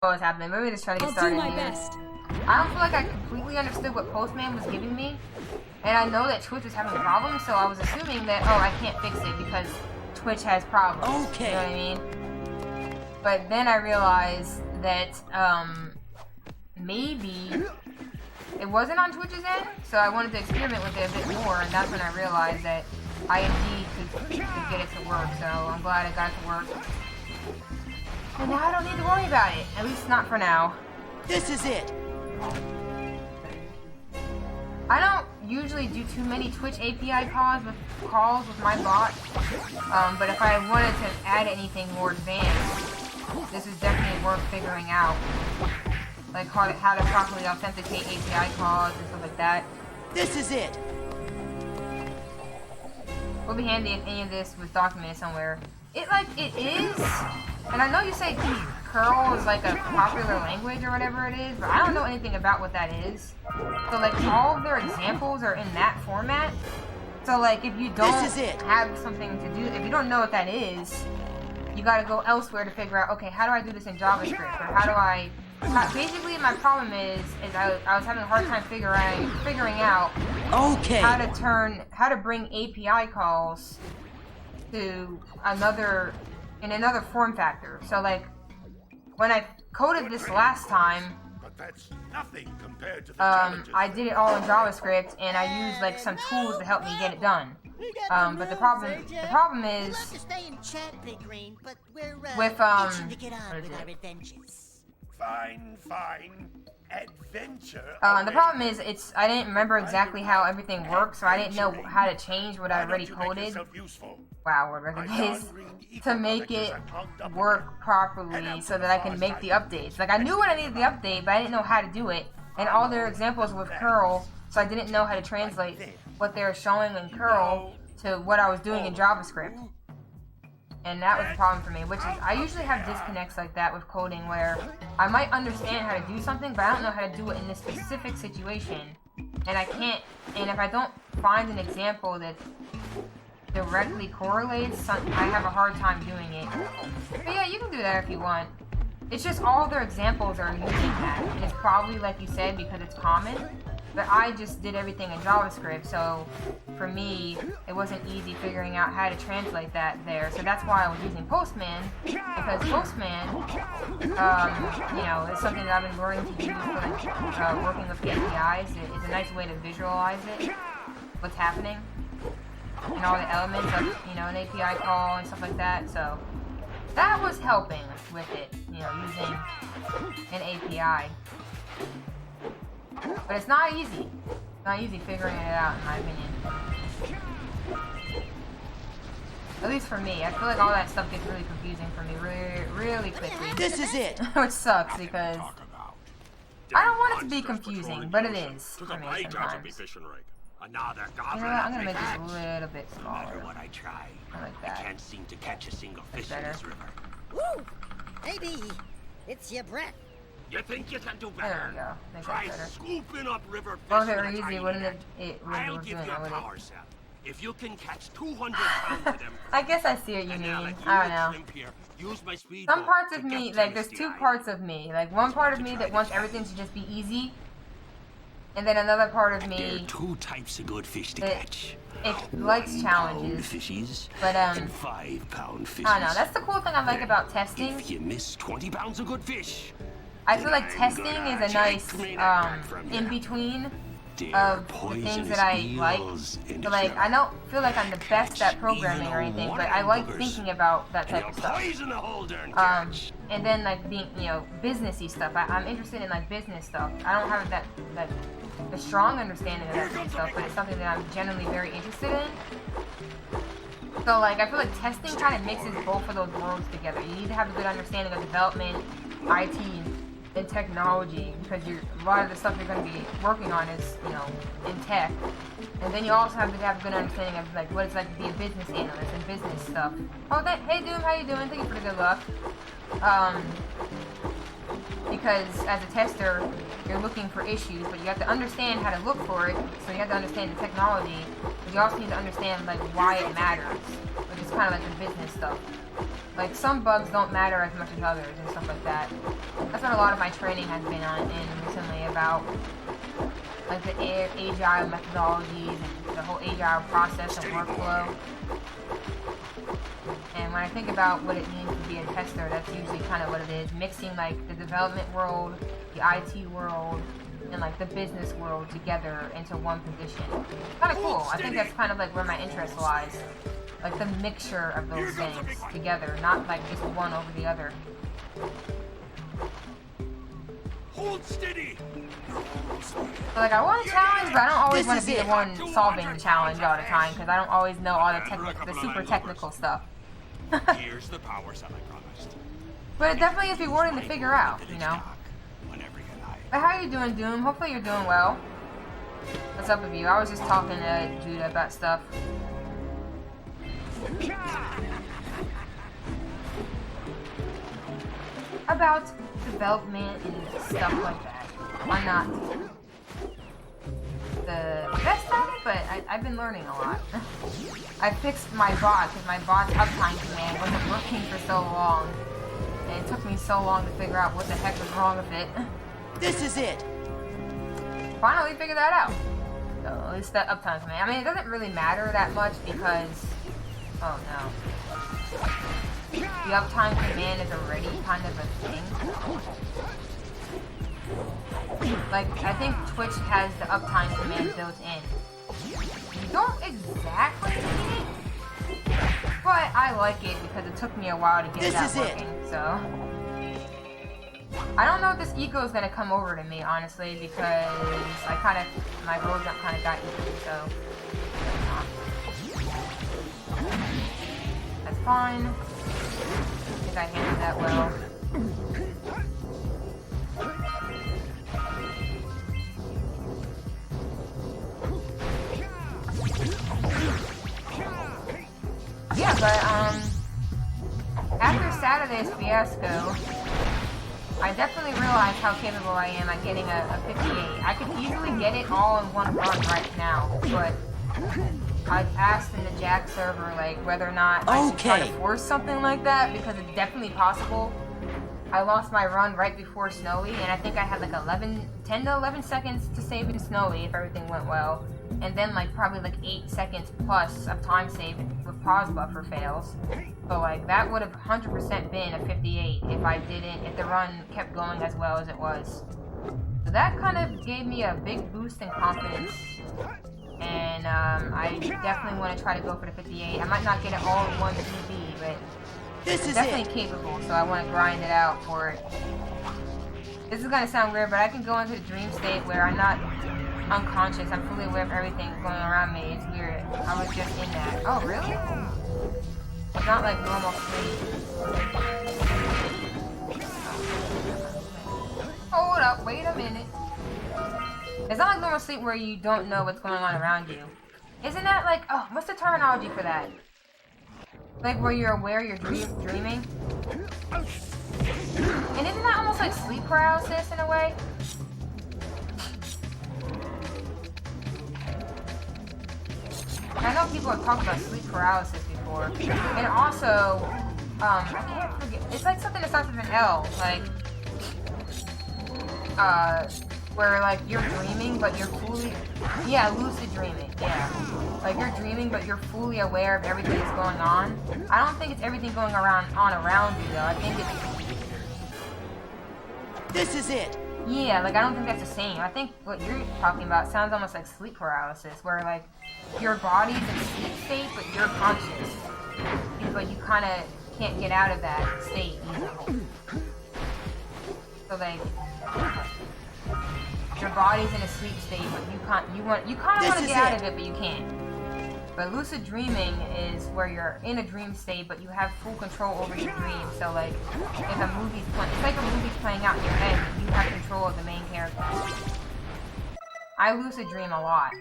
what was happening. Maybe just try to get started here. I don't feel like I completely understood what Postman was giving me. And I know that Twitch was having problems, so I was assuming that, oh, I can't fix it because Twitch has problems. Okay. You know what I mean? But then I realized that, maybe it wasn't on Twitch's end, so I wanted to experiment with it a bit more, and that's when I realized that I indeed could get it to work, so I'm glad it got it to work. And now I don't need to worry about it, at least not for now. This is it! I don't usually do too many Twitch API calls with my bot, but if I wanted to add anything more advanced, this is definitely worth figuring out. Like how to properly authenticate API calls and stuff like that. This is it! It would be handy if any of this was documented somewhere. It is, and I know you say curl is like a popular language or whatever it is, but I don't know anything about what that is. So like all of their examples are in that format. So like if you don't have something to do, if you don't know what that is, you gotta go elsewhere to figure out, okay, how do I do this in JavaScript? Or how do I... Basically my problem is I was having a hard time figuring out how to bring API calls to another form factor. So like when I coded this last time, but that's nothing compared to the challenges. I did it all in JavaScript and I used like some tools to help me get it done. But the problem is with Fine. Adventure. The problem is I didn't remember exactly how everything works, so I didn't know how to change what I already coded. Wow, whatever it is, to make it work properly so that I can make the updates. Like I knew what I needed the update, but I didn't know how to do it. And all their examples with curl, so I didn't know how to translate what they were showing in curl to what I was doing in JavaScript. And that was the problem for me, which is I usually have disconnects like that with coding where I might understand how to do something, but I don't know how to do it in this specific situation. And I can't, and if I don't find an example that directly correlates, I have a hard time doing it. But yeah, you can do that if you want. It's just all their examples are using that. And it's probably, like you said, because it's common. But I just did everything in JavaScript, so for me, it wasn't easy figuring out how to translate that there. So that's why I was using Postman, because Postman, you know, is something that I've been learning to use for like, working with APIs. It's a nice way to visualize it, what's happening, and all the elements of, you know, an API call and stuff like that. So that was helping with it, you know, using an API. But it's not easy. It's not easy figuring it out, in my opinion. At least for me. I feel like all that stuff gets really confusing for me really quickly. This is it! Which sucks, because I don't want it to be confusing, but it is for me sometimes. You know what? I'm gonna make this a little bit smaller. I like that. I can't seem to catch a single fish in this river. Woo! Maybe it's your breath. You think you can do better? There we go. I think Try that's better. scooping up river fish. Well, if it were easy, wouldn't it I'll would give doing you a it, power cell. If you can catch 200 pounds of them. I guess I see what you mean. I don't know. Use my speed Some parts of me, like there's two parts of me. Like one part of me that wants everything to just be easy, and then another part of me. There are two types of good fish to catch. It likes challenges. Fishies but and 5-pound fishes. I don't know. That's the cool thing I like about testing. If you miss 20 pounds of good fish, I feel like testing is a nice in between of the things that I like. So like I don't feel like I'm the best at programming or anything, but I like thinking about that type of stuff. And then like being, you know, businessy stuff. I'm interested in like business stuff. I don't have that a strong understanding of that kind of stuff, but it's something that I'm generally very interested in. So like I feel like testing kind of mixes both of those worlds together. You need to have a good understanding of development, IT, and technology, because a lot of the stuff you're going to be working on is, you know, in tech. And then you also have to have a good understanding of like what it's like to be a business analyst and business stuff. Oh, hey Doom, how you doing? Thank you for the good luck. Because as a tester, you're looking for issues, but you have to understand how to look for it. So you have to understand the technology, but you also need to understand like why it matters, which is kind of like the business stuff. Like, some bugs don't matter as much as others and stuff like that. That's what a lot of my training has been on in recently about, like, the agile methodologies and the whole agile process and workflow. And when I think about what it means to be a tester, that's usually kind of what it is. Mixing, like, the development world, the IT world, and, like, the business world together into one position. Kind of cool. I think that's kind of, like, where my interest lies. Like, the mixture of those things together, not, like, just one over the other. Hold steady. So, like, I want a challenge, but I don't always want to be the one solving the challenge all the time, because I don't always know all the super technical stuff. Here's the power cell I promised. But it definitely is rewarding to figure out, you know? But how you doing, Doom? Hopefully you're doing well. What's up with you? I was just talking to Judah about stuff. About development and stuff like that. I'm not the best at it, but I've been learning a lot. I fixed my bot, because my bot's uptime command wasn't working for so long. And it took me so long to figure out what the heck was wrong with it. This is it. Finally figured that out. So, it's that uptime command. I mean, it doesn't really matter that much because... Oh, no. The uptime command is already kind of a thing. Like, I think Twitch has the uptime command built in. You don't exactly need it, but I like it because it took me a while to get that working, so... I don't know if this eco is gonna come over to me, honestly, because my road jump kind of got eco, so... That's fine. I think I handled that well. Yeah, but, after Saturday's fiasco, I definitely realized how capable I am at getting a 58. I could easily get it all in one run right now, but I've asked in the Jak server, like, whether or not I should try to force something like that, because it's definitely possible. I lost my run right before Snowy, and I think I had like 10 to 11 seconds to save in Snowy if everything went well. And then like probably like 8 seconds plus of time saved with pause buffer fails. So like that would have 100% been a 58 if the run kept going as well as it was. So that kind of gave me a big boost in confidence. And I definitely want to try to go for the 58. I might not get it all in one PB, but it's definitely capable, so I want to grind it out for it. This is going to sound weird, but I can go into the dream state where I'm not unconscious. I'm fully aware of everything going around me. It's weird. I was just in that. Oh, really? It's not like normal sleep. Hold up, wait a minute. It's not like normal sleep where you don't know what's going on around you. Isn't that like, oh, what's the terminology for that? Like where you're aware you're dreaming? And isn't that almost like sleep paralysis in a way? I know people have talked about sleep paralysis before. And also, I can't forget, it's like something that starts with an L, like, where like you're dreaming but you're fully, yeah, lucid dreaming, yeah. Like you're dreaming but you're fully aware of everything that's going on. I don't think it's everything going around you though. I think it's... This is it! Yeah, like I don't think that's the same. I think what you're talking about sounds almost like sleep paralysis, where like your body's in sleep state but you're conscious. But you kind of can't get out of that state easily. So like... your body's in a sleep state, but you kind of want to get out of it, but you can't. But lucid dreaming is where you're in a dream state, but you have full control over your dream. So like, if a movie's playing, it's like a movie's playing out in your head, and you have control of the main character. I lucid dream a lot,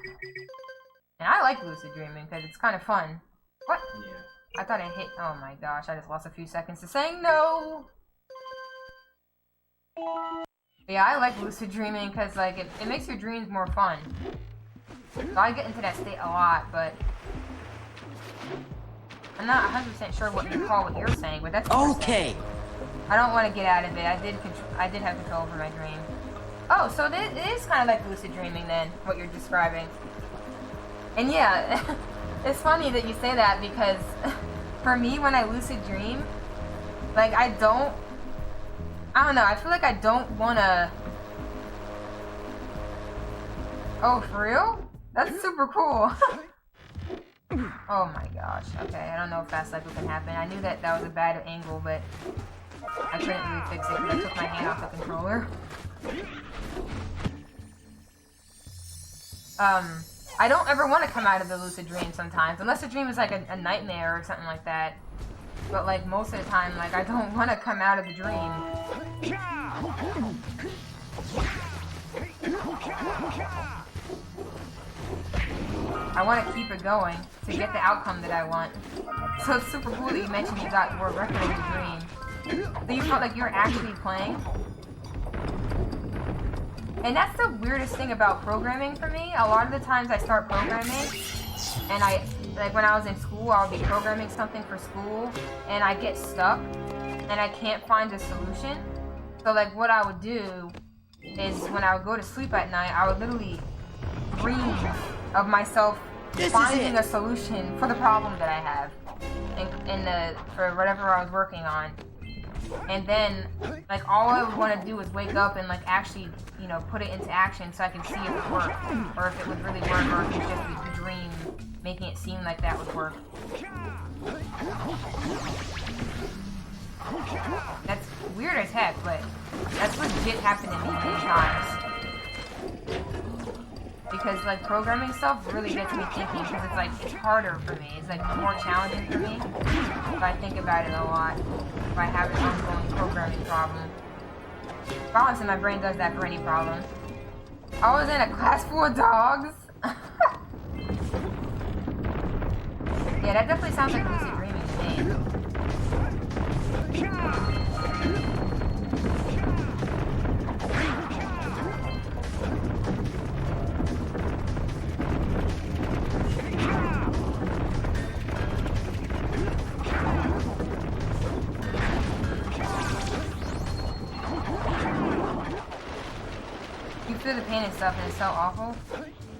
and I like lucid dreaming because it's kind of fun. What? Yeah. I thought I hit. Oh my gosh! I just lost a few seconds to saying no. Yeah, I like lucid dreaming because like it makes your dreams more fun. So I get into that state a lot, but I'm not 100% sure what you're saying, but that's okay. I don't want to get out of it. I did have control over my dream. Oh, so it is kind of like lucid dreaming then, what you're describing. And yeah, it's funny that you say that because for me, when I lucid dream, like I don't know, I feel like I don't want to... Oh, for real? That's super cool. Oh my gosh. Okay, I don't know if fast cycle can happen. I knew that was a bad angle, but I couldn't really fix it because I took my hand off the controller. I don't ever want to come out of the lucid dream sometimes, unless the dream is like a nightmare or something like that. But like most of the time, like I don't want to come out of the dream. I want to keep it going to get the outcome that I want. So it's super cool that you mentioned you got world record in the dream. So you felt like you're actually playing. And that's the weirdest thing about programming for me. A lot of the times I start programming, and like when I was in school, I would be programming something for school, and I get stuck, and I can't find a solution. So like what I would do is when I would go to sleep at night, I would literally dream of myself finding a solution for the problem that I have for whatever I was working on. And then, like, all I would want to do is wake up and, like, actually, you know, put it into action so I can see if it worked, or if it would really work, or if it's just a dream making it seem like that would work. That's weird as heck, but that's legit happened to me many times. Because, like, programming stuff really gets me thinking, because it's, like, it's harder for me. It's, like, more challenging for me if I think about it a lot. If I have an ongoing programming problem. Balance in my brain does that for any problem. I was in a class full of dogs. Yeah, that definitely sounds like lucid dreaming to me. You feel the pain and stuff and it's so awful?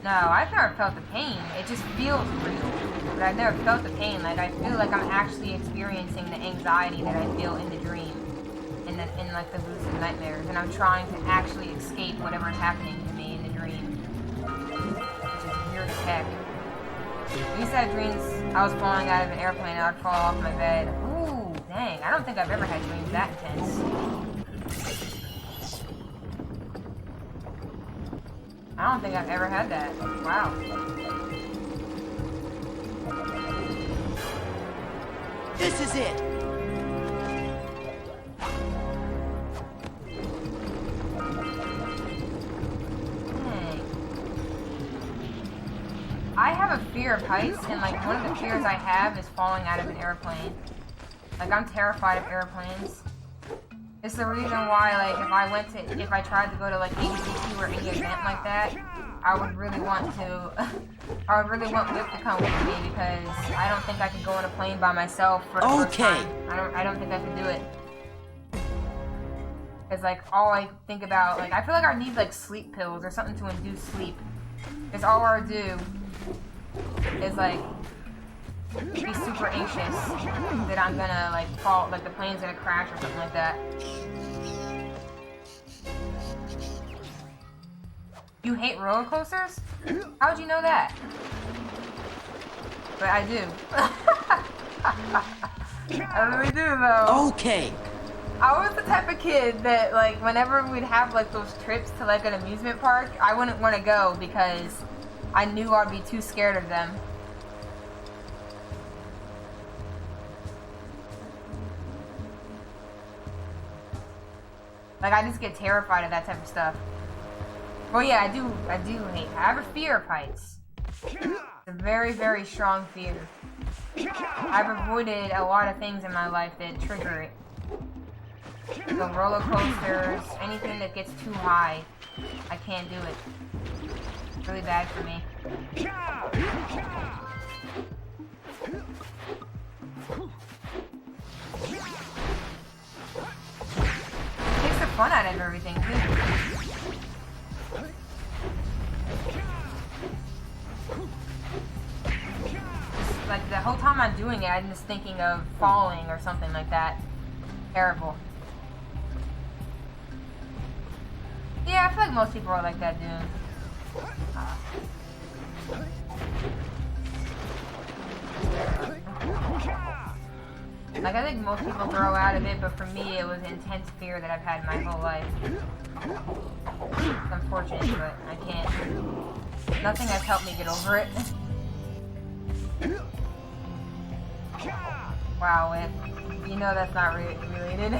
No, I've never felt the pain. It just feels real. But I've never felt the pain. Like, I feel like I'm actually experiencing the anxiety that I feel in the dream. In like, the lucid nightmares. And I'm trying to actually escape whatever's happening to me in the dream. Which is weird as heck. I used to have dreams I was falling out of an airplane and I'd fall off my bed. Ooh, dang. I don't think I've ever had dreams that intense. I don't think I've ever had that. Wow. This is it. Dang. I have a fear of heights, and like one of the fears I have is falling out of an airplane. Like I'm terrified of airplanes. It's the reason why, like, if I tried to go to, like, ABCQ or any event like that, I would really want Whip to come with me, because I don't think I could go on a plane by myself for the first time. I don't think I could do it. Because, like, all I think about, like, I feel like I need, like, sleep pills or something to induce sleep. Because all I do is, like, be super anxious that I'm gonna, like, fall, like, the plane's gonna crash or something like that. You hate roller coasters? How'd you know that? But I do. I really do, though. Okay. I was the type of kid that, like, whenever we'd have, like, those trips to, like, an amusement park, I wouldn't want to go because I knew I'd be too scared of them. Like, I just get terrified of that type of stuff. Well, yeah, I do hate. I have a fear of heights. It's a very, very strong fear. I've avoided a lot of things in my life that trigger it. The roller coasters, anything that gets too high, I can't do it. It's really bad for me. fun out of everything too. Just, like the whole time I'm doing it, I'm just thinking of falling or something like that. Terrible. Yeah, I feel like most people are like that, dude. Like, I think most people grow out of it, but for me, it was intense fear that I've had my whole life. It's unfortunate, but I can't. Nothing has helped me get over it. Wow, you know that's not related.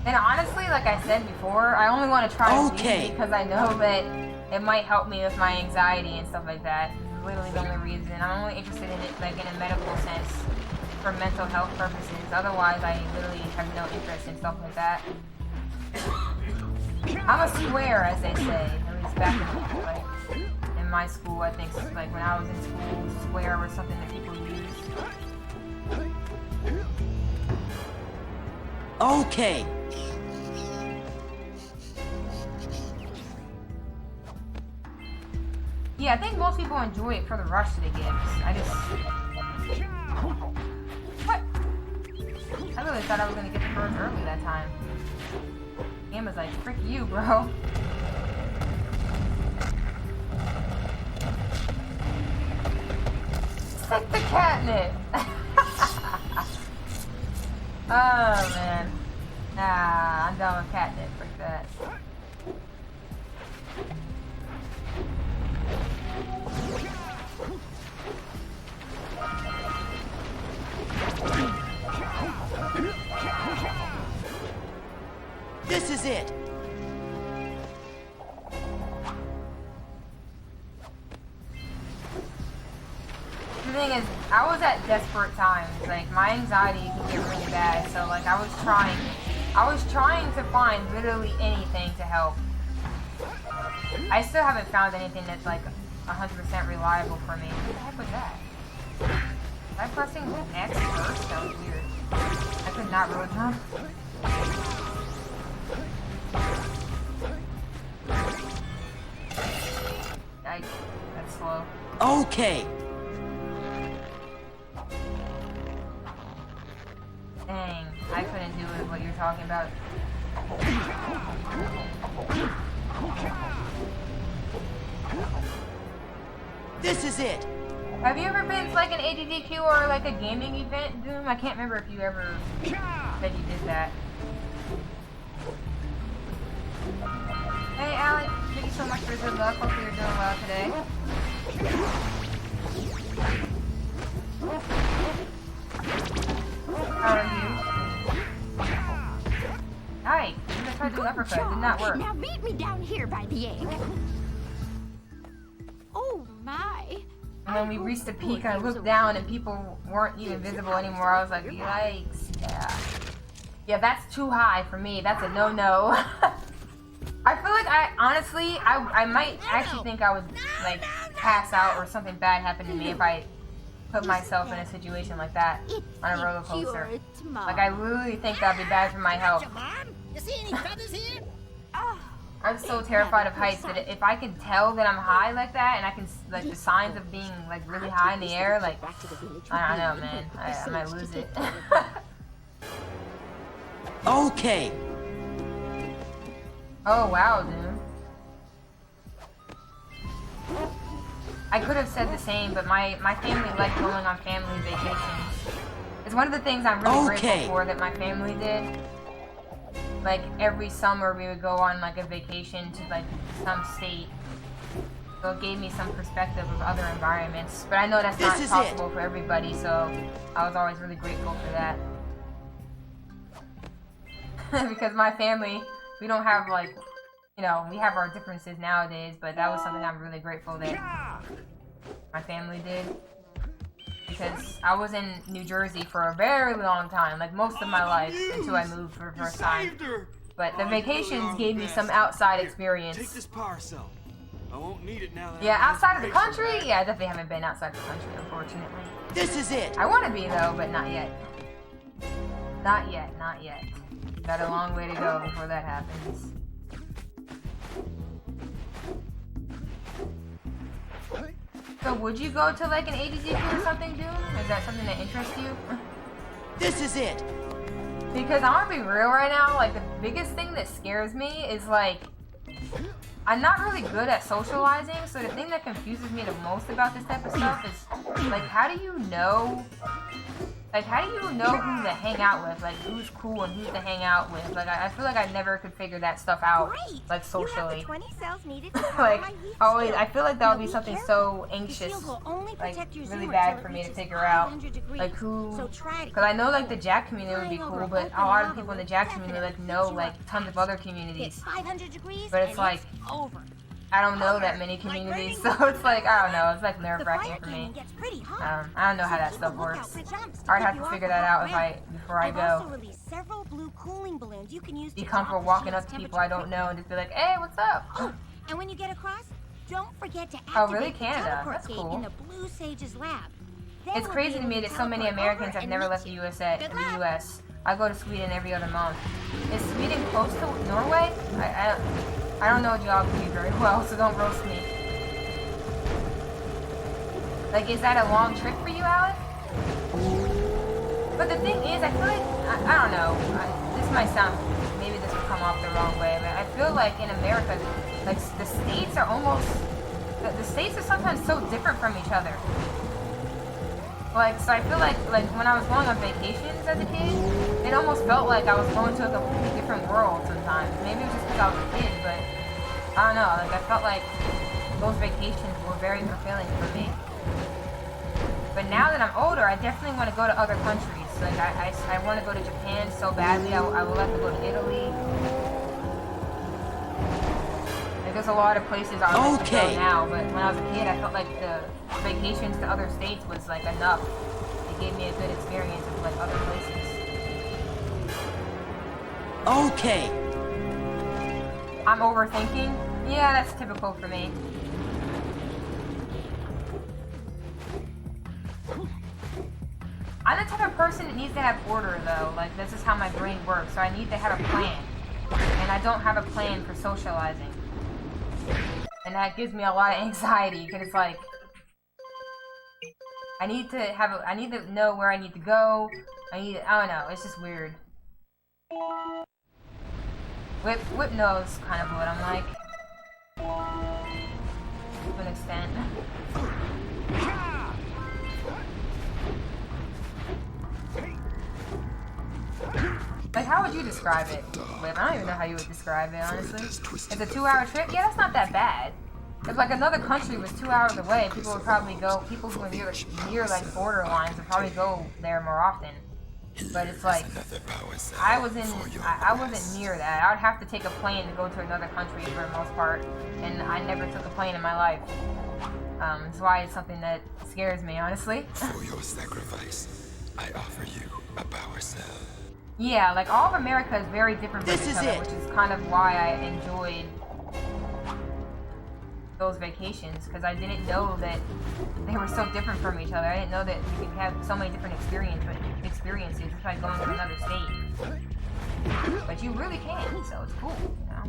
And honestly, like I said before, I only want to try it because I know that it might help me with my anxiety and stuff like that. Literally the only reason. I'm only interested in it like in a medical sense for mental health purposes. Otherwise, I literally have no interest in stuff like that. I'm a square, as they say. At least back in my school, I think like when I was in school, square was something that people used. Okay. Yeah, I think most people enjoy it for the rush that it gives. I just... What? I really thought I was gonna get the birds early that time. The game was like, frick you, bro. Stick the catnip! Oh, man. Nah, I'm done with catnip. Frick that. This is it. The thing is, I was at desperate times. Like, my anxiety can get really bad, so like I was trying to find literally anything to help. I still haven't found anything that's like 100% reliable for me. What the heck was that? Was I pressing X first? That was weird. I could not road jump. Yikes, that's slow. Okay. Dang, I couldn't do it, what you're talking about. This is it. Have you ever been to like an ADDQ or like a gaming event, Doom? I can't remember if you ever said you did that. Hey Alex, thank you so much for good luck. Hopefully you're doing well today. How are you? Hi, I'm gonna try to do an uppercut. It did not work. Now meet me down here by the egg. Oh my. And when we reached the peak, I looked down and people weren't even visible anymore. I was like, yikes. Yeah. Yeah, that's too high for me. That's a no-no. I feel like I might actually think I would like pass out or something bad happen to me if I put myself in a situation like that on a roller coaster. Like I literally think that'd be bad for my health. You see any feathers here? I'm so terrified of heights that if I can tell that I'm high like that and I can like the signs of being like really high in the air, like I don't know, man, I might lose it. Okay. Oh wow, dude. I could have said the same, but my family liked going on family vacations. It's one of the things I'm really grateful for that my family did. Like every summer we would go on like a vacation to like some state. So it gave me some perspective of other environments. But I know that's not possible for everybody, so I was always really grateful for that. Because my family, we don't have like, you know, we have our differences nowadays, but that was something I'm really grateful that my family did. Because I was in New Jersey for a very long time, like most of my life, until I moved for the first time. But the vacations gave me some outside experience. Take this power cell. I won't need it now. Yeah, outside of the country? Yeah, I definitely haven't been outside the country, unfortunately. This is it. I want to be though, but not yet. Not yet, not yet. Got a long way to go before that happens. So would you go to like an ADDQ or something, dude? Is that something that interests you? This is it. Because I want to be real right now, like the biggest thing that scares me is like, I'm not really good at socializing, so the thing that confuses me the most about this type of stuff is, like, how do you know who to hang out with? Like, who's cool and who to hang out with? Like, I feel like I never could figure that stuff out, like, socially. Like, always, I feel like that would be something so anxious, like, really bad for me to figure out. Like, who, because I know, like, the Jak community would be cool, but a lot of people in the Jak community, like, know, like, tons of other communities. But it's like, I don't know that many communities, so it's like, I don't know, it's like nerve-wracking for me. I don't know how that stuff works. I'd have to figure that out before I go. Be comfortable walking up to people I don't know and just be like, hey, what's up? Oh, and when you get across, don't forget to Oh, really? activate the Canada? teleport That's gate cool. in the Blue Sage's lab. Then It's we'll crazy be to me able that so many teleport Americans over have never and left the meet you. US. I go to Sweden every other month. Is Sweden close to Norway? I don't know geography very well, so don't roast me. Like, is that a long trip for you, Alex? But the thing is, I feel like, I don't know, this might sound, maybe this will come off the wrong way, but I feel like in America, like, the states are almost, the states are sometimes so different from each other. Like, so I feel like when I was going on vacations as a kid, it almost felt like I was going to a completely different world sometimes. Maybe it was just because I was a kid, but I don't know, like, I felt like those vacations were very fulfilling for me. But now that I'm older, I definitely want to go to other countries. Like, I want to go to Japan so badly. I would like to go to Italy. Like, there's a lot of places I would like to go now, but when I was a kid, I felt like the vacations to other states was, like, enough. It gave me a good experience of, like, other places. Okay. I'm overthinking? Yeah, that's typical for me. I'm the type of person that needs to have order, though. Like, this is how my brain works, so I need to have a plan. And I don't have a plan for socializing. And that gives me a lot of anxiety, because it's like, I need to know where I need to go. I don't know, it's just weird. Whip knows kind of what I'm like. To an extent. Like, how would you describe it? Whip, I don't even know how you would describe it, honestly. It's a 2-hour trip? Yeah, that's not that bad. If, like, another country was 2 hours away, people would probably go, people who are near like, borderlines would probably go there more often. But it's like, I wasn't near that. I would have to take a plane to go to another country for the most part, and I never took a plane in my life. That's why it's something that scares me, honestly. For your sacrifice, I offer you a power cell. Yeah, like, all of America is very different from each other, which is kind of why I enjoyed those vacations, because I didn't know that they were so different from each other. I didn't know that you could have so many different experiences just by going to another state. But you really can, so it's cool, you know?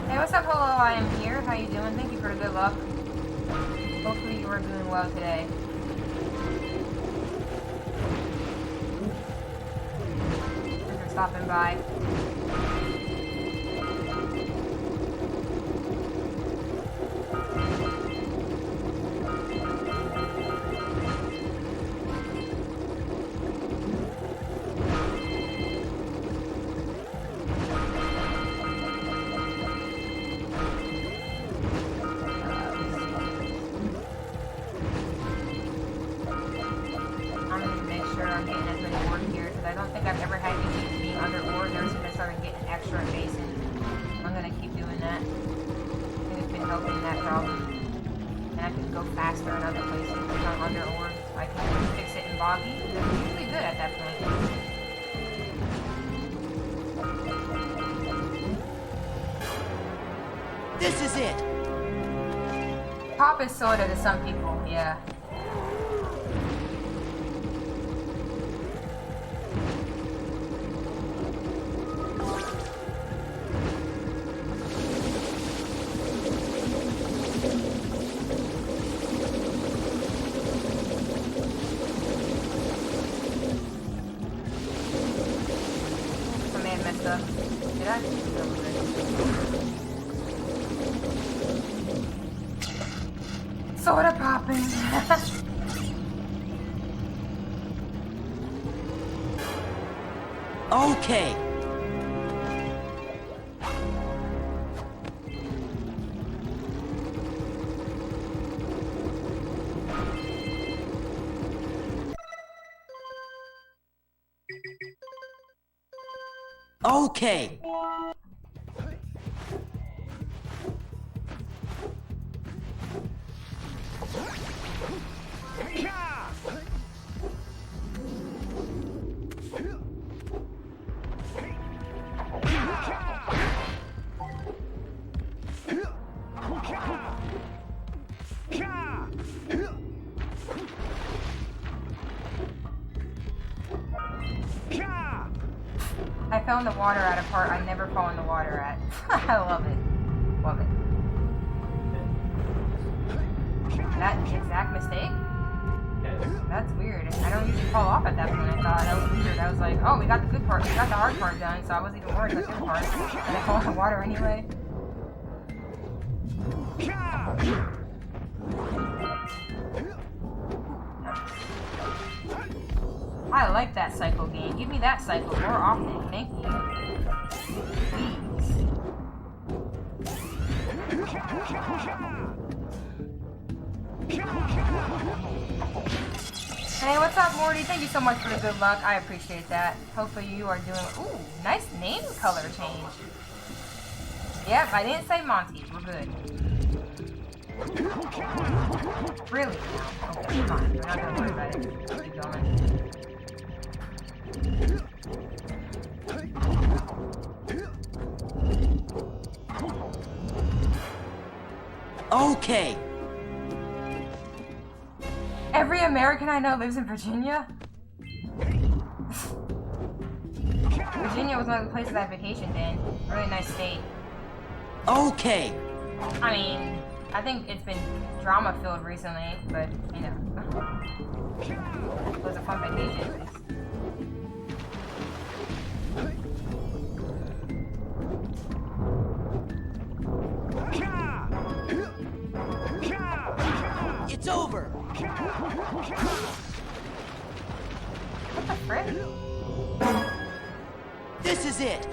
Hey, what's up, hello, I am here. How you doing? Thank you for the good luck. Hopefully you are doing well today. Thanks for stopping by. Faster in other places because I'm under ore. I can fix it in BOGGY. They're usually good at that point. This is it. Pop is soda to some people, yeah. stuff. Did I? Soda popping. Okay. Okay. I fell in the water at a part I never fall in the water at. I love it. Love it. That exact mistake? That's weird. I don't usually fall off at that point, I thought. That was weird. I was like, oh, we got the good part. We got the hard part done, so I wasn't even worried about the good part. And I fell in the water anyway. I like that cycle game. Give me that cycle more often. Thank you. Please. Hey, what's up, Morty? Thank you so much for the good luck. I appreciate that. Hopefully you are doing... Ooh, nice name color change. Yep, I didn't say Monty. We're good. Really? Okay, fine. We're not gonna worry about it. Keep going. Okay. Every American I know lives in Virginia. Virginia was one of the places I vacationed in. Really nice state. Okay. I mean, I think it's been drama-filled recently, but, you know. It was a fun vacation, at least. It's over. What the frick? This is it.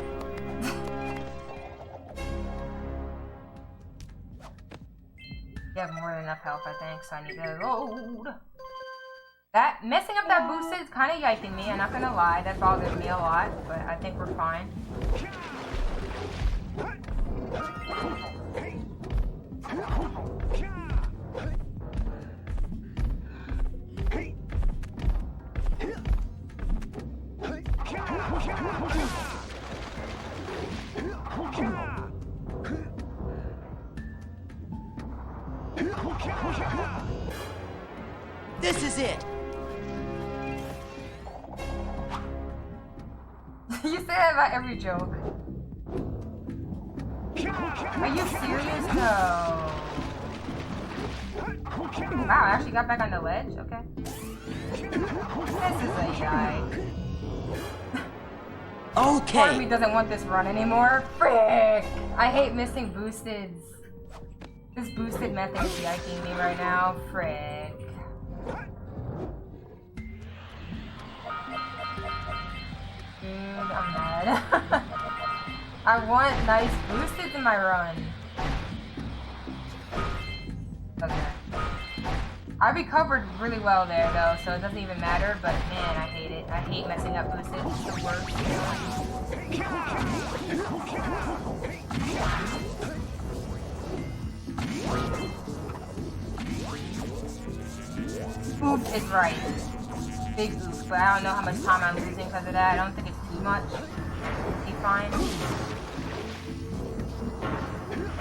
You have more than enough health, I think, so I need to load. That messing up that boost is kind of yiking me, I'm not gonna lie. That bothers me a lot, but I think we're fine. This is it. You say that about every joke. Are you serious? No. Wow, I actually got back on the ledge? Okay. This is a yike. Okay. Part of me doesn't want this run anymore. Frick! I hate missing boosteds. This boosted method is yiking me right now. Frick. Dude, I'm mad. I want nice boosteds in my run. Okay. I recovered really well there though, so it doesn't even matter, but man, I hate it. I hate messing up boosteds. It's the worst. Oof is right. Big oof, but I don't know how much time I'm losing because of that. I don't think it's too much. Be fine.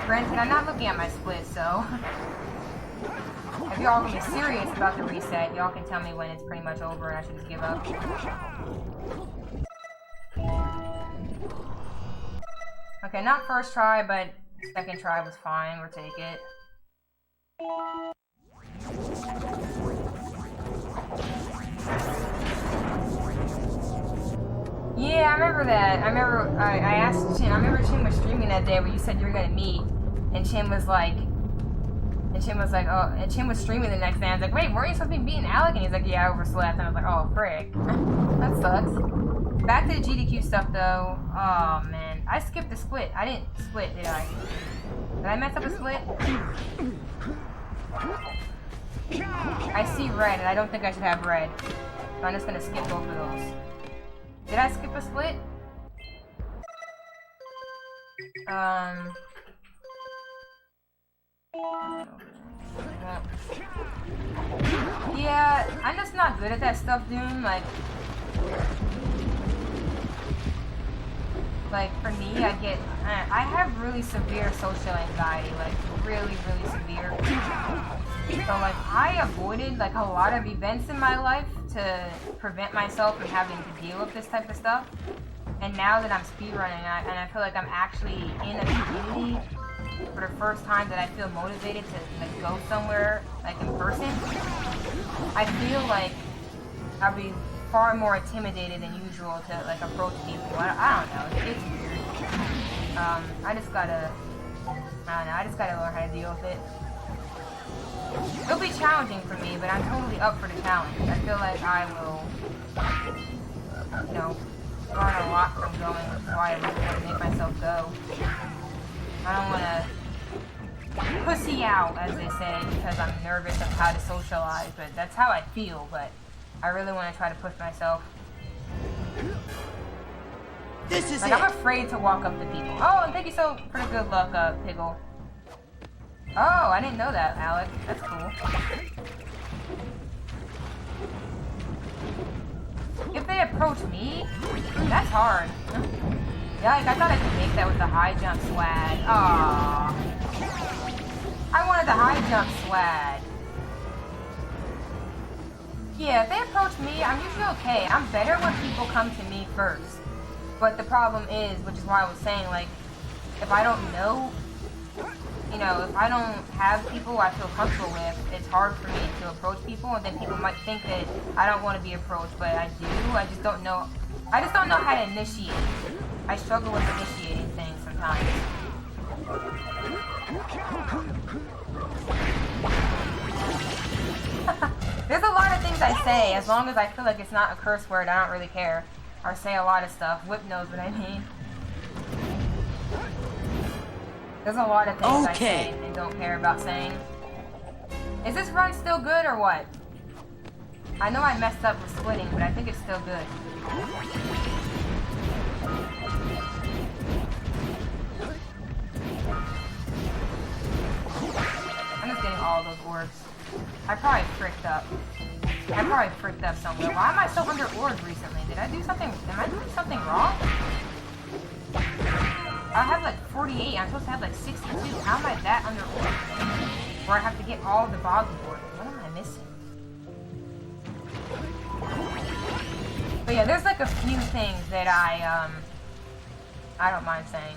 Granted, I'm not looking at my split, so... If y'all gonna be serious about the reset, y'all can tell me when it's pretty much over and I should just give up. Okay, not first try, but second try was fine. We'll take it. Yeah, I'm remember that. I remember I asked Chin. I remember Chin was streaming that day where you said you were gonna meet, and Chin was like, oh, and Chin was streaming the next day. I was like, wait, weren't you supposed to be meeting Alec? And he's like, yeah, I overslept. And I was like, oh, frick. That sucks. Back to the GDQ stuff though. Oh man, I skipped the split. I didn't split, did I? Did I mess up a split? I see red, and I don't think I should have red. So I'm just gonna skip both of those. Did I skip a split? Yeah, I'm just not good at that stuff, Doom. Like for me, I have really severe social anxiety, like really, really severe. So like I avoided like a lot of events in my life to prevent myself from having to deal with this type of stuff. And now that I'm speedrunning and I feel like I'm actually in a community for the first time that I feel motivated to like go somewhere like in person, I feel like I'll be far more intimidated than usual to like approach people. I don't know, it's weird. I just gotta learn how to deal with it. It'll be challenging for me, but I'm totally up for the challenge. I feel like I will, you know, learn a lot from going, which is why I really want to make myself go. I don't want to pussy out, as they say, because I'm nervous of how to socialize, but that's how I feel, but I really want to try to push myself. This is like, I'm afraid to walk up to people. Oh, and thank you so for the good luck, Piggle. Oh, I didn't know that, Alec. That's cool. If they approach me, that's hard. Yikes, I thought I could make that with the high jump swag. Aww. I wanted the high jump swag. Yeah, if they approach me, I'm usually okay. I'm better when people come to me first. But the problem is, which is why I was saying, like, if I don't know, you know, if I don't have people I feel comfortable with, it's hard for me to approach people, and then people might think that I don't want to be approached, but I do. I just don't know how to initiate. I struggle with initiating things sometimes. There's a lot of things I say, as long as I feel like it's not a curse word, I don't really care. Or say a lot of stuff. Whip knows what I mean. There's a lot of things I say and don't care about saying. Is this run still good or what? I know I messed up with splitting, but I think it's still good. I'm just getting all those orbs. I probably fricked up. I probably fricked up somewhere. Why am I so under orbs recently? Did I do something? Am I doing something wrong? I have like 48. I'm supposed to have like 62. How am I that under orbs? Where I have to get all the boggy boards. What am I missing? But yeah, there's like a few things that I don't mind saying.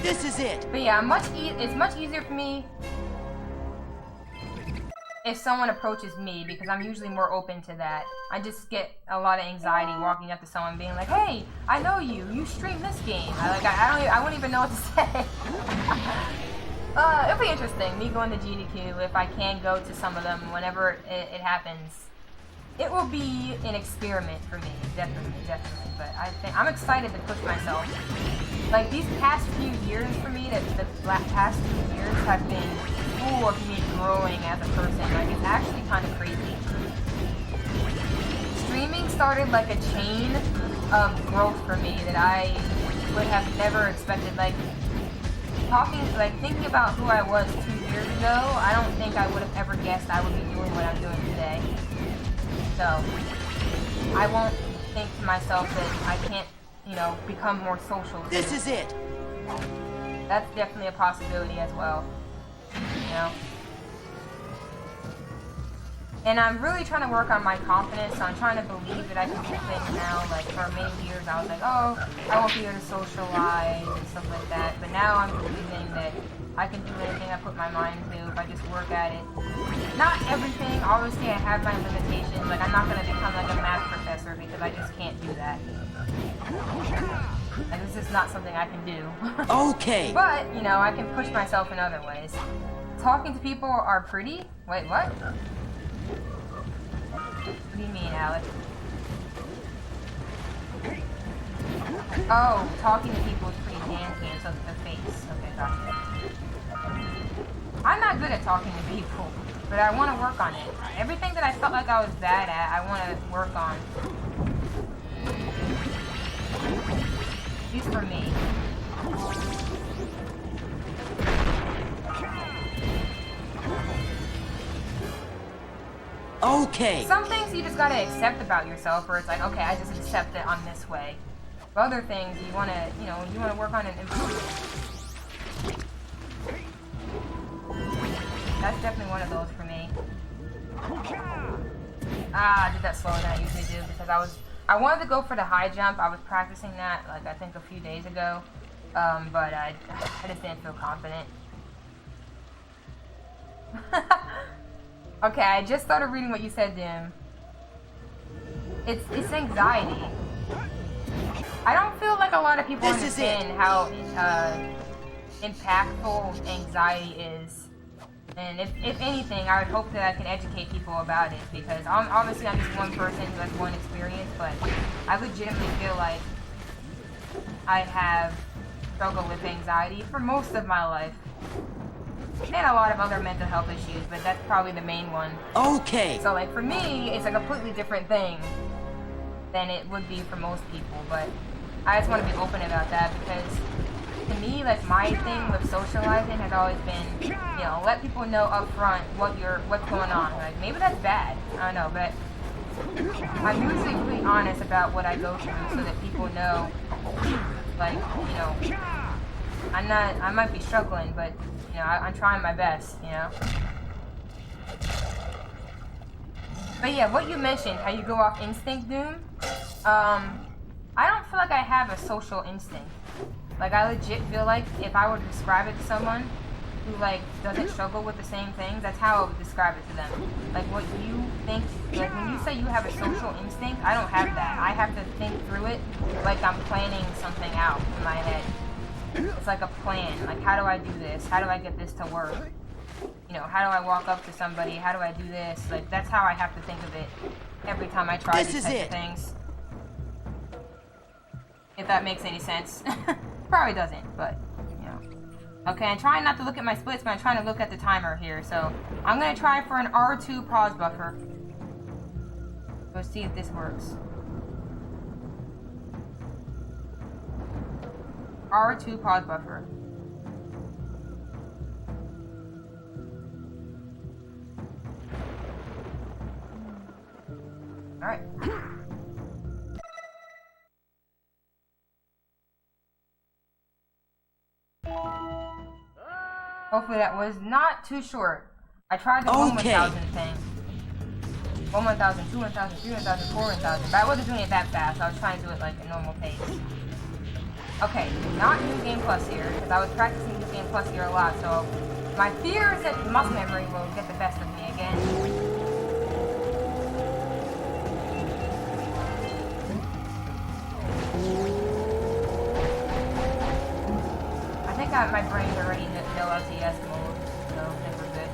This is it. But yeah, it's much easier for me if someone approaches me, because I'm usually more open to that. I just get a lot of anxiety walking up to someone being like, hey, I know you. You stream this game. I wouldn't even know what to say. It'll be interesting, me going to GDQ, if I can go to some of them whenever it happens. It will be an experiment for me, definitely. But I'm excited to push myself. Like, these past few years for me, the past few years have been full of me growing as a person. Like, it's actually kind of crazy. Streaming started like a chain of growth for me that I would have never expected. Like, thinking about who I was 2 years ago, I don't think I would have ever guessed I would be doing what I'm doing today. So, I won't think to myself that I can't, you know, become more social. This is it. That's definitely a possibility as well. You know? And I'm really trying to work on my confidence, so I'm trying to believe that I can do things now. Like, for many years, I was like, oh, I won't be able to socialize and stuff like that. But now I'm believing that I can do anything I put my mind to if I just work at it. Not everything. Obviously, I have my limitations. Like, I'm not going to become like a math professor because I just can't do that. Like, it's just not something I can do. Okay. But, you know, I can push myself in other ways. Talking to people are pretty? Wait, what? What do you mean, Alex? Oh, talking to people is pretty dancey and so to the face. Okay, gotcha. I'm not good at talking to people, but I want to work on it. Everything that I felt like I was bad at, I want to work on. At least for me. Okay. Some things you just gotta accept about yourself, where it's like, okay, I just accept it, I'm this way. But other things you wanna, you know, you wanna work on and improve it. That's definitely one of those for me. Ah, I did that slower than I usually do because I wanted to go for the high jump. I was practicing that, like, I think a few days ago. But I just didn't feel confident. Okay, I just started reading what you said, Dim. It's anxiety. I don't feel like a lot of people understand how impactful anxiety is. And if anything, I would hope that I can educate people about it, because obviously I'm just one person who has one experience, but I legitimately feel like I have struggled with anxiety for most of my life. And a lot of other mental health issues, but that's probably the main one. Okay. So, like, for me, it's a completely different thing than it would be for most people, but I just want to be open about that, because to me, like, my thing with socializing has always been, you know, let people know up front what's going on. Like, maybe that's bad, I don't know, but I'm usually really honest about what I go through so that people know, like, you know, I might be struggling, but, you know, I'm trying my best, you know? But yeah, what you mentioned, how you go off instinct, Doom, I don't feel like I have a social instinct. Like, I legit feel like if I were to describe it to someone who, like, doesn't struggle with the same things, that's how I would describe it to them. Like, what you think, like, when you say you have a social instinct, I don't have that. I have to think through it like I'm planning something out in my head. It's like a plan. Like, how do I do this? How do I get this to work? You know, how do I walk up to somebody? How do I do this? Like, that's how I have to think of it every time I try these types of things. If that makes any sense. Probably doesn't, but, you know. Okay, I'm trying not to look at my splits, but I'm trying to look at the timer here. So, I'm going to try for an R2 pause buffer. Let's see if this works. R2 pause buffer. Alright. Hopefully that was not too short. I tried the 1,000 thing. 1,000, 2,000, 3,000, 4,000, but I wasn't doing it that fast. I was trying to do it like a normal pace. Okay, not New Game Plus here, because I was practicing New Game Plus here a lot, so my fear is that muscle memory will get the best of me again. I think my brain's already in no LTS mode, so I think we're good.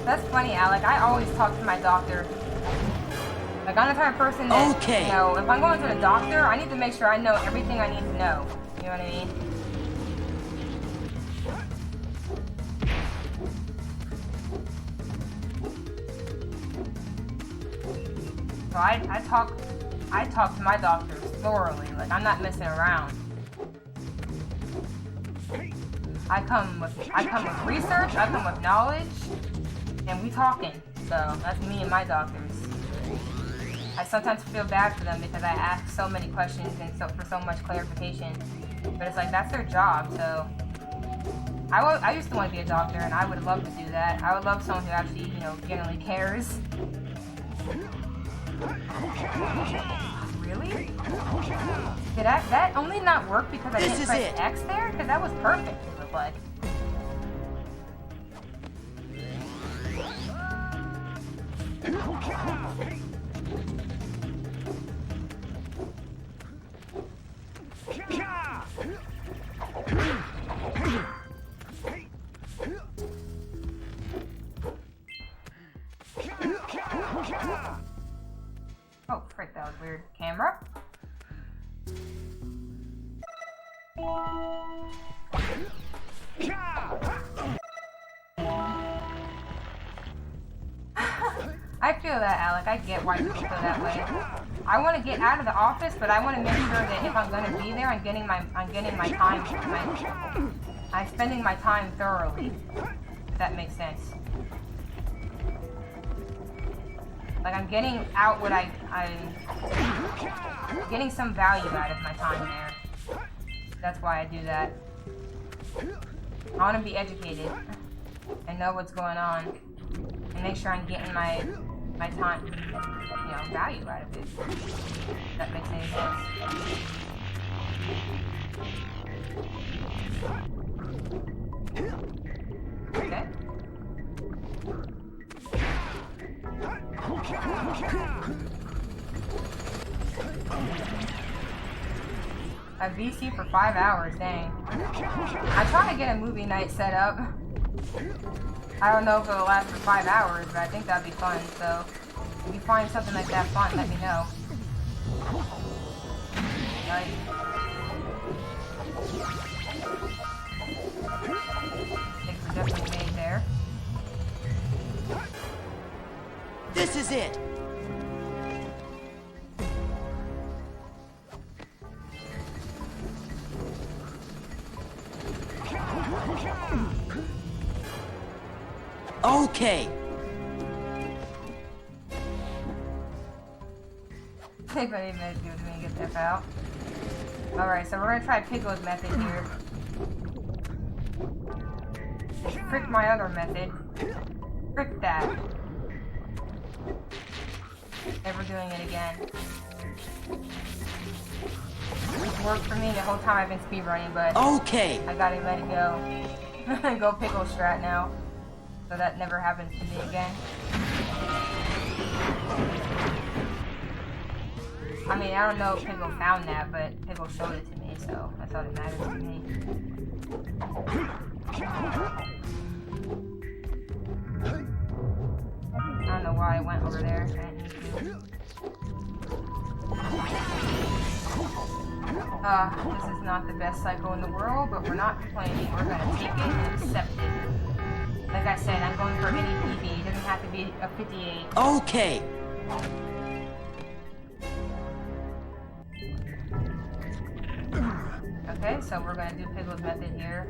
That's funny, Alec. I always talk to my doctor. Like, I'm the type of person that, Okay. you know, if I'm going to the doctor, I need to make sure I know everything I need to know. You know what I mean? So I talk to my doctors thoroughly. Like, I'm not messing around. I come with research, I come with knowledge, and we talking. So that's me and my doctors. I sometimes feel bad for them because I ask so many questions and for so much clarification. But it's like, that's their job, so I used to want to be a doctor, and I would love to do that. I would love someone who actually, you know, genuinely cares. Really? Did that only not work because I didn't press X there? Because that was perfect, it looked like. Oh, frick, that was weird. Camera? I feel that, Alec. I get why people feel that way. I want to get out of the office, but I want to make sure that if I'm going to be there, I'm getting my time. I'm spending my time thoroughly. If that makes sense. Like, I'm getting out what I'm getting some value out of my time there. That's why I do that. I want to be educated and know what's going on and make sure I'm getting my time, you know, value out of it. If that makes any sense. Okay. A VC for 5 hours, dang. I'm trying to get a movie night set up. I don't know if it'll last for 5 hours, but I think that'd be fun, so if you find something like that fun, let me know. Nice. Things are definitely made there. This is it. Okay. Take any minutes gives me to get the F out. Alright, so we're gonna try Pickle's method here. Frick my other method. Frick that. Never doing it again. It's worked for me the whole time I've been speedrunning, but okay. I gotta let it go. Go Pickle strat now. So that never happens to me again. I mean, I don't know if Pickle found that, but Pickle showed it to me, so that's all that matters to me. I don't know why I went over there. I didn't need to. This is not the best cycle in the world, but we're not complaining. We're gonna take it and accept it. Like I said, I'm going for any PB. It doesn't have to be a 58. Okay. Okay, so we're gonna do Pickle's method here.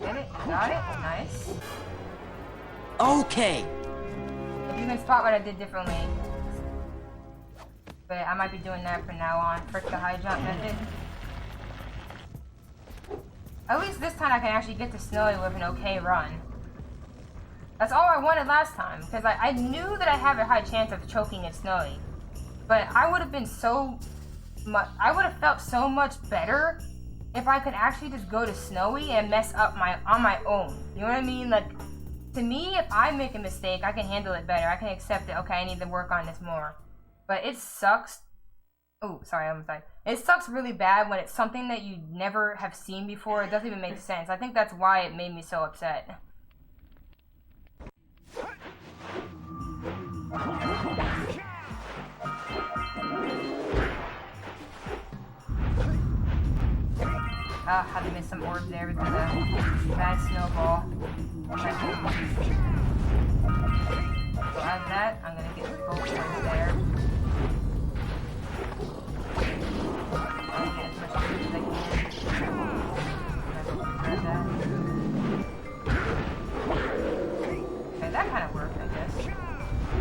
Get it? Got it? Nice. Okay. If you can spot what I did differently. But I might be doing that from now on. Frick the high jump method. At least this time I can actually get to Snowy with an okay run. That's all I wanted last time, because I knew that I have a high chance of choking at Snowy. But I would have been I would have felt so much better if I could actually just go to Snowy and mess up on my own. You know what I mean? Like, to me, if I make a mistake, I can handle it better. I can accept it. Okay, I need to work on this more. But it sucks Oh, sorry, I'm sorry. It sucks really bad when it's something that you never have seen before. It doesn't even make sense. I think that's why it made me so upset. Had to miss some orbs there because of bad snowball. So out of that, I'm gonna get both ones there. I'll get as much food as I can. Grab that. Okay, that kind of worked, I guess.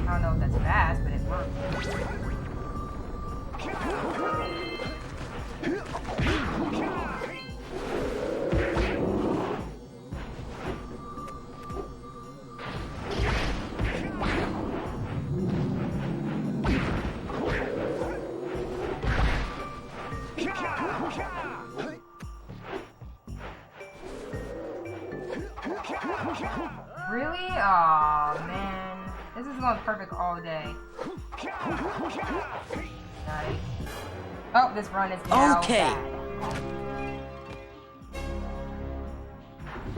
I don't know if that's fast, but it worked. Really? Aw, man. This is going perfect all day. Nice. Oh, this run is now bad.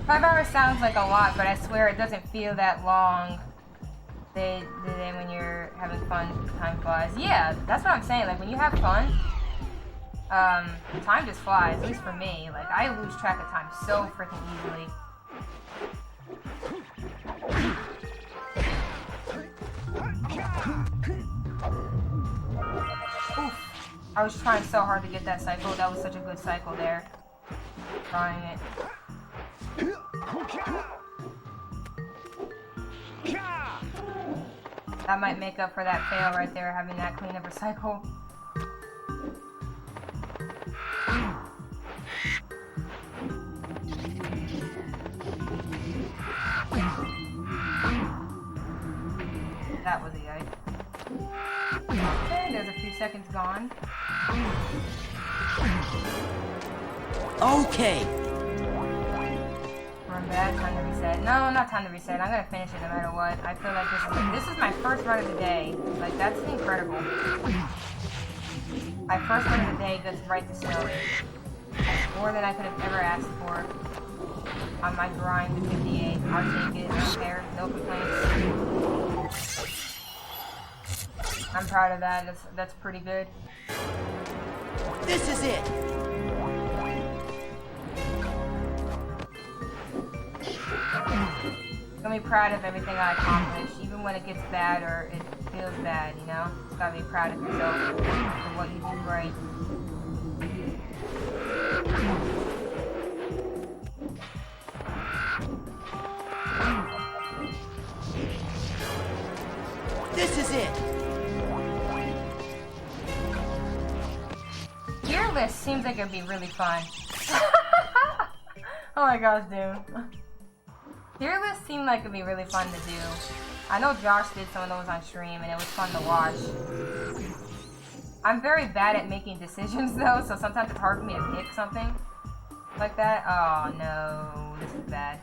5 hours sounds like a lot, but I swear it doesn't feel that long. When you're having fun, time flies. Yeah, that's what I'm saying. Like, when you have fun, time just flies, at least for me. Like, I lose track of time so freaking easily. Oof. I was trying so hard to get that cycle. That was such a good cycle there. Trying it. That might make up for that fail right there, having that clean of a cycle. That was a yike. Okay, there's a few seconds gone. Okay. Run bad, time to reset. No, not time to reset. I'm gonna finish it no matter what. I feel like this is my first run of the day. Like, that's incredible. My first run of the day goes right to snow. More than I could have ever asked for. On my grind to 58. I'll take it. I don't care. No complaints. I'm proud of that. That's pretty good. This is it. I'm gonna be proud of everything I accomplished, even when it gets bad or it feels bad, you know? You gotta be proud of yourself for what you do right. This is it. Gear list seems like it'd be really fun. Oh my gosh, dude. Tier list seemed like it'd be really fun to do. I know Josh did some of those on stream and it was fun to watch. I'm very bad at making decisions though, so sometimes it's hard for me to pick something like that. Oh no, this is bad.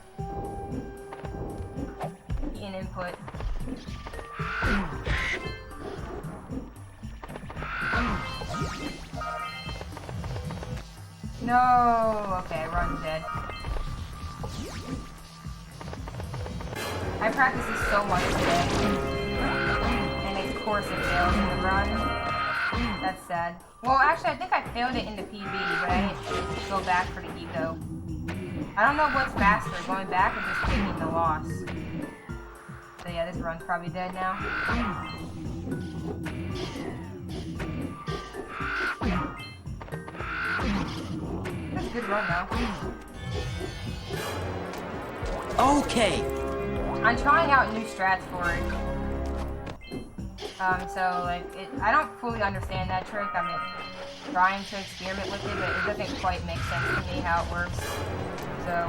In input. No, okay, run's dead. I practiced this so much today, and of course it failed in the run. That's sad. Well, actually, I think I failed it in the PB, but I didn't go back for the eco. I don't know what's faster, going back or just taking the loss. So yeah, this run's probably dead now. That's a good run though. Okay. I'm trying out new strats for it. So like, I don't fully understand that trick. I mean, trying to experiment with it, but it doesn't quite make sense to me how it works. So,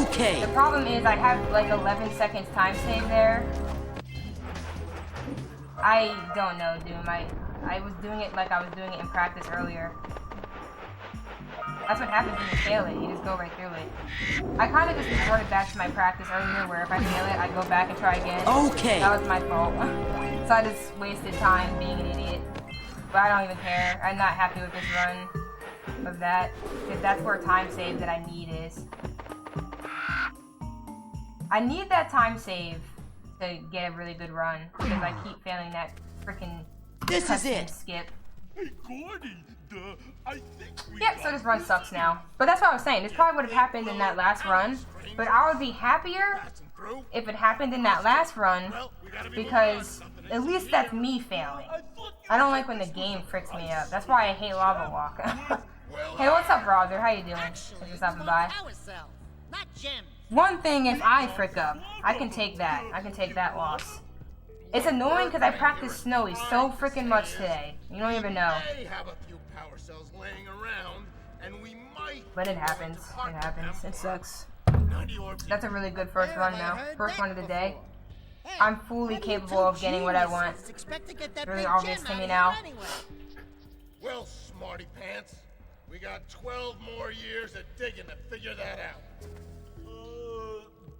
okay. The problem is I have like 11 seconds time save there. I don't know, Doom. I was doing it like I was doing it in practice earlier. That's what happens when you fail it. You just go right through it. I kind of just resorted back to my practice earlier where if I fail it, I go back and try again. Okay. That was my fault. So I just wasted time being an idiot. but I don't even care. I'm not happy with this run of that, because that's where time save that I need is. I need that time save to get a really good run, because I keep failing that freaking This is it. skip. Hey, Gordy, I think we Yep, so this run sucks now. But that's what I was saying. This probably would have happened in that last run, but I would be happier if it happened in that last run, because at least that's me failing. I don't like when the game freaks me up. That's why I hate Lava Walk. Hey, what's up, Roger? How you doing? Thanks for stopping by. Not Jim. One thing, if I frick up, I can take that. I can take that loss. It's annoying because I practiced Snowy so freaking much today. You don't even know. Have a few power cells laying around, and we might. But it happens. It happens. It sucks. That's a really good first run now. First one of the day. I'm fully capable of getting what I want. It's really obvious to me now. Well, smarty pants, we got 12 more years of digging to figure that out.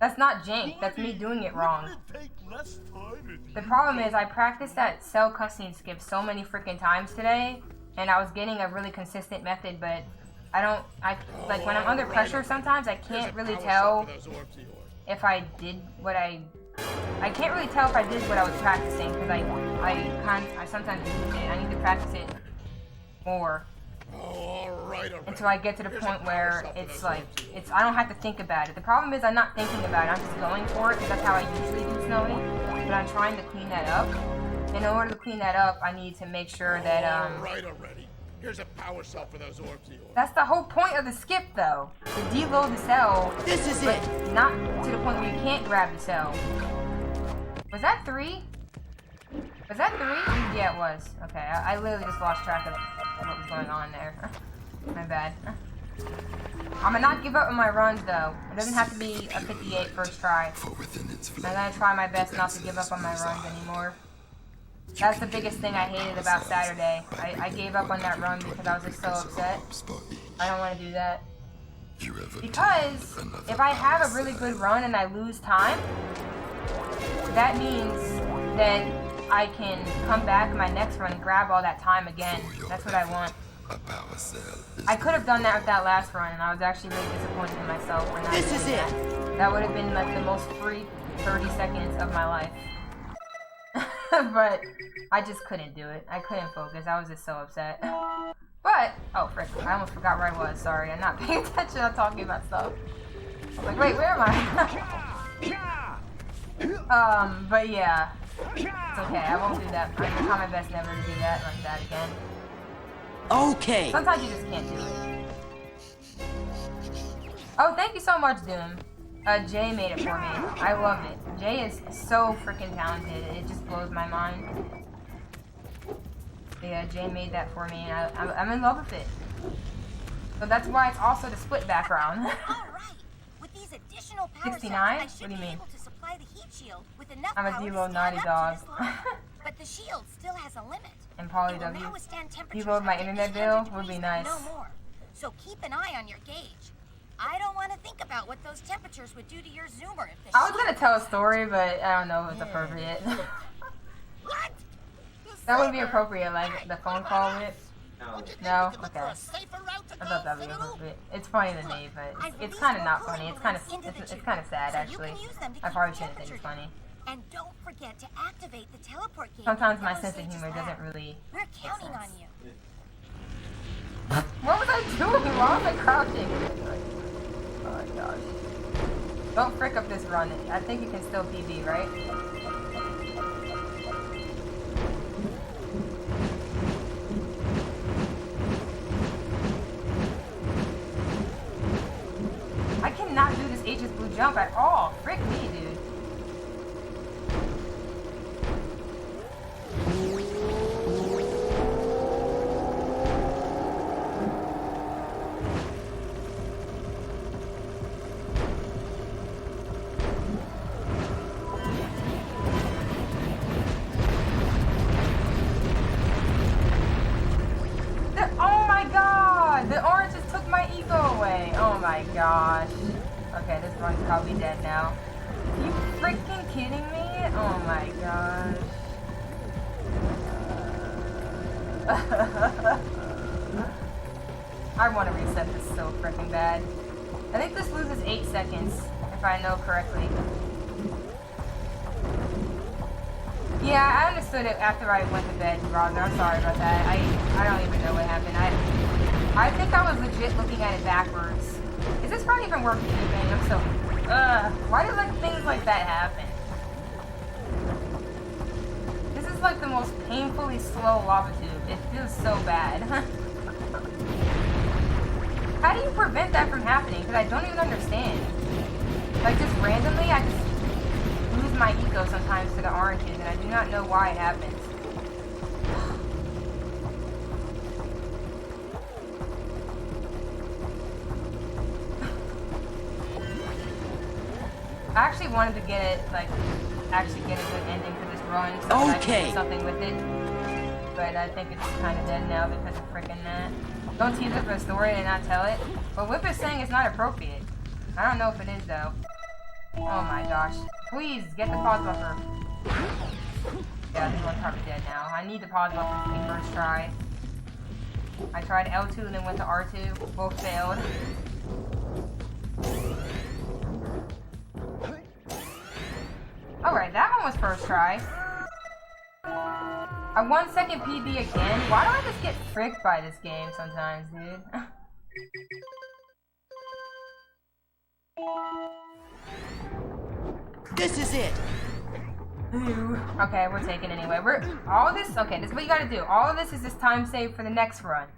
That's not jank. That's me doing it wrong. The problem is I practiced that cell cussing skip so many freaking times today, and I was getting a really consistent method, but like when I'm under pressure sometimes I can't really tell if I did what I can't really tell if I did what I was practicing, because I sometimes lose it. I need to practice it more. Until I get to the point where it's like, I don't have to think about it. The problem is I'm not thinking about it, I'm just going for it, because that's how I usually do Snowy. But I'm trying to clean that up. In order to clean that up, I need to make sure that, Here's a power cell for those orbs. That's the whole point of the skip, though. To deload the cell. This is but it. not to the point where you can't grab the cell. Was that 3? Was that 3? Yeah, it was. Okay, I literally just lost track of what was going on there. My bad. I'm gonna not give up on my runs, though. It doesn't have to be a 58 first try. I'm gonna try my best not to give up on my runs anymore. That's the biggest thing I hated about Saturday. I gave up on that run because I was just so upset. I don't want to do that. Because if I have a really good run and I lose time, that means that I can come back in my next run and grab all that time again. That's what I want. I could have done that with that last run, and I was actually really disappointed in myself for not doing that. That would have been like the most free 30 seconds of my life. But I just couldn't do it. I couldn't focus. I was just so upset. But, oh frick, I almost forgot where I was. Sorry, I'm not paying attention. I'm talking about stuff. I was like, wait, where am I? But yeah. It's okay, I won't do that. I'm gonna try my best never to do that like that again. Okay. Sometimes you just can't do it. Oh, thank you so much, Doom. Jay made it for me. I love it. Jay is so freaking talented. It just blows my mind. Yeah, Jay made that for me, and I'm in love with it. So that's why it's also the split background. All right. With these additional power 69? cells, I should What do you be mean? able to supply the heat shield with enough I'm a power to Devo stand naughty up to dog. this line. But the shield still has a limit. And Polly It will W. now withstand temperatures Devo my up to internet 800 bill would be degrees, nice. No more. So keep an eye on your gauge. I don't want to think about what those temperatures would do to your zoomer if the I was gonna tell a story, but I don't know if it's appropriate. What? That would be appropriate, like the phone call with. No? Okay. I thought that would be appropriate. It's funny to me, but it's kind of not funny. It's kind of sad, actually. I probably shouldn't think it's funny. And don't forget to activate the teleport gate. Sometimes my sense of humor doesn't really We're make counting on sense. you. What was I doing? Why was I crouching? Oh my gosh. Don't frick up this run. I think you can still PB, right? I cannot do this H's blue jump at all. Frick me, dude. Oh my god! The orange just took my ego away. Oh my gosh. Okay, this run's probably dead now. Are you freaking kidding me? Oh my gosh. I want to reset this so freaking bad. I think this loses 8 seconds, if I know correctly. Yeah, I understood it after I went to bed, Roger. I'm sorry about that. I don't even know what happened. I think I was legit looking at it backwards. Is this part even working anything? I'm so... why do like things like that happen? This is like the most painfully slow lava tube. It feels so bad. How do you prevent that from happening? Because I don't even understand. Like just randomly, I just lose my eco sometimes to the oranges, and I do not know why it happens. I actually wanted to get it, like, actually get a good ending for this run, so that I can do something with it. But I think it's kind of dead now because of freaking that. Don't tease it for a story and not tell it. But Whip is saying it's not appropriate. I don't know if it is, though. Oh my gosh. Please, get the pause buffer. Yeah, this one's probably dead now. I need the pause buffer for the first try. I tried L2 and then went to R2. Both failed. Alright, that one was first try. A 1 second PB again? Why do I just get fricked by this game sometimes, dude? This is it. Okay, we're taking anyway. All of this. Okay, this is what you gotta do. All of this is just time save for the next run.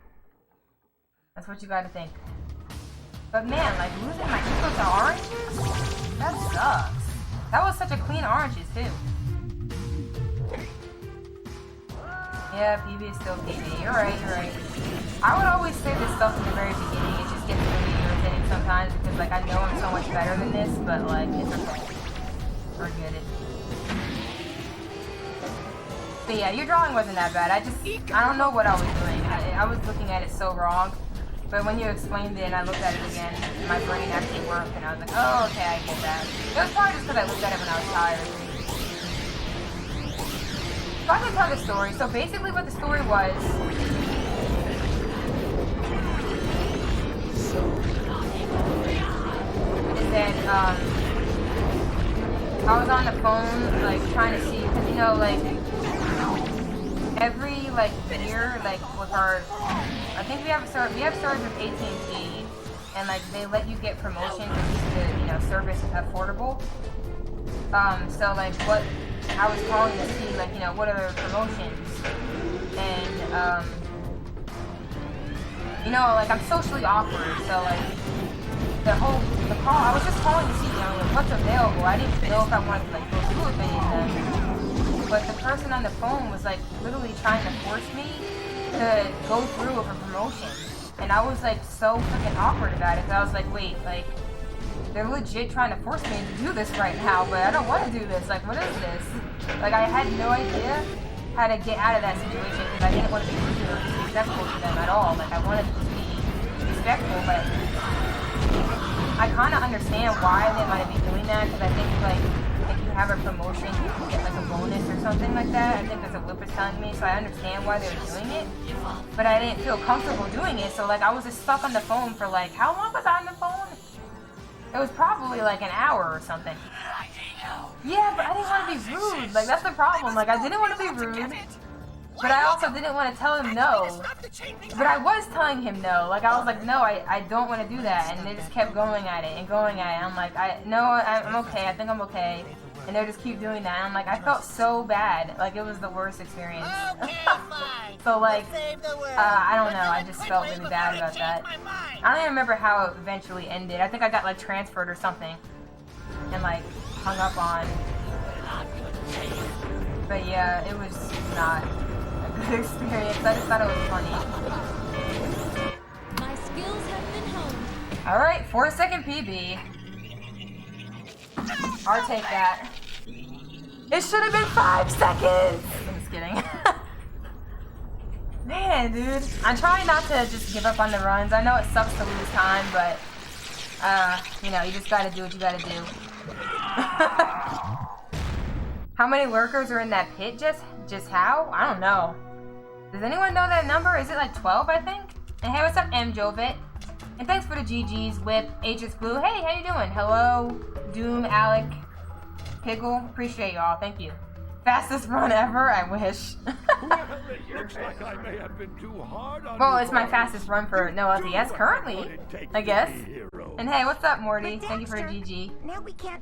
That's what you gotta think. But man, like losing my eco to oranges? That sucks. That was such a clean oranges too. Yeah, PB is still PB. You're right, you're right. I would always say this stuff in the very beginning. It just gets really irritating sometimes because like I know I'm so much better than this, but like it's okay. Forget it. But yeah, your drawing wasn't that bad. I don't know what I was doing. I was looking at it so wrong. But when you explained it and I looked at it again, my brain actually worked and I was like, oh, okay, I get that. It was probably just because I looked at it when I was tired. So I can tell the story. So basically what the story was... is that, I was on the phone, like, trying to see, because, you know, like, every, like, year, like, with our... I think we have stores with AT&T, and like they let you get promotions to keep the service affordable. So like what I was calling to see like what are the promotions, and like I'm socially awkward, so like the call I was just calling to see like, what's available. I didn't know if I wanted to like go through with any of them, but the person on the phone was like literally trying to force me to go through with a promotion, and I was like so freaking awkward about it because I was like, wait, like they're legit trying to force me to do this right now, but I don't want to do this. Like, what is this? Like, I had no idea how to get out of that situation because I didn't want to be rude or disrespectful to them at all. Like, I wanted to be respectful, but I kind of understand why they might be doing that because I think like if you have a promotion, you can get like a bonus or something like that. I think that's what Whip is telling me, so I understand why they were doing it, but I didn't feel comfortable doing it, so like I was just stuck on the phone for like, how long was I on the phone? It was probably like an hour or something. Yeah, but I didn't want to be rude, like that's the problem, like I didn't want to be rude, but I also didn't want to tell him no, but I was telling him no, like I was like, no, I don't want to do that, and they just kept going at it, and I'm like, I'm okay, I think I'm okay. And they just keep doing that, and I'm like, I felt so bad. Like, it was the worst experience. So, like, I don't know, I just felt really bad about that. I don't even remember how it eventually ended. I think I got, like, transferred or something. And, like, hung up on. But, yeah, it was not a good experience. I just thought it was funny. My skills have been honed. Alright, 4-second PB. I'll take that. It should have been 5 seconds! I'm just kidding. Man, dude. I'm trying not to just give up on the runs. I know it sucks to lose time, but, you just gotta do what you gotta do. How many lurkers are in that pit? Just how? I don't know. Does anyone know that number? Is it like 12, I think? And hey, what's up, M. Jovit? And thanks for the GGs, Whip, HS Blue. Hey, how you doing? Hello, Doom, Alec, Piggle. Appreciate y'all. Thank you. Fastest run ever? I wish. Well, it looks like I may have been too hard on Well, you it's my boys. fastest run for no LTS currently, I guess. And hey, what's up, Morty? Thank you for the GG. Now we can't